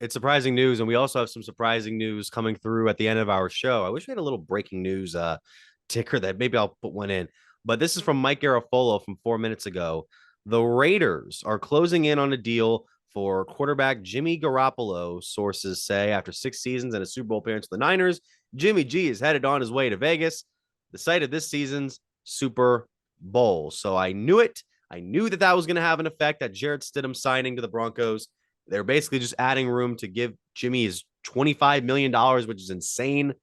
It's surprising news, and we also have some surprising news coming through at the end of our show. I wish we had a little breaking news ticker that maybe I'll put one in. But this is from Mike Garafolo from 4 minutes ago. The Raiders are closing in on a deal for quarterback Jimmy Garoppolo, sources say. After 6 seasons and a Super Bowl appearance with the Niners, Jimmy G is headed on his way to Vegas, the site of this season's Super Bowl. So I knew it. I knew that was going to have an effect, that Jarrett Stidham signing to the Broncos. They're basically just adding room to give Jimmy his $25 million, which is insane.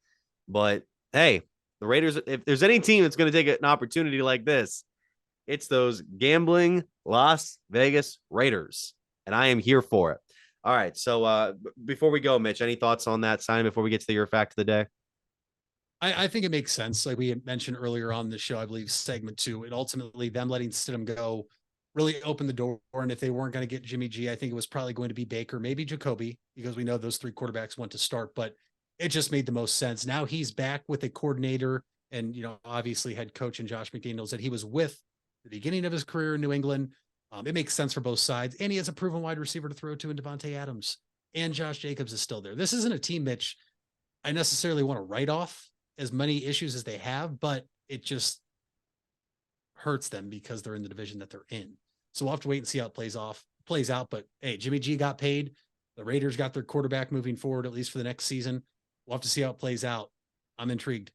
But hey, the Raiders, if there's any team that's going to take an opportunity like this, it's those gambling Las Vegas Raiders. And I am here for it. All right. So before we go, Mitch, any thoughts on that sign before we get to your fact of the day? I think it makes sense. Like we had mentioned earlier on the show, I believe segment 2, it ultimately them letting Stidham go really opened the door. And if they weren't going to get Jimmy G, I think it was probably going to be Baker, maybe Jacoby, because we know those 3 quarterbacks went to start, but it just made the most sense. Now he's back with a coordinator and, obviously head coach and Josh McDaniels that he was with the beginning of his career in New England. It makes sense for both sides. And he has a proven wide receiver to throw to in Devontae Adams, and Josh Jacobs is still there. This isn't a team, Mitch, I necessarily want to write off as many issues as they have, but it just hurts them because they're in the division that they're in. So we'll have to wait and see how it plays out. But hey, Jimmy G got paid. The Raiders got their quarterback moving forward, at least for the next season. We'll have to see how it plays out. I'm intrigued.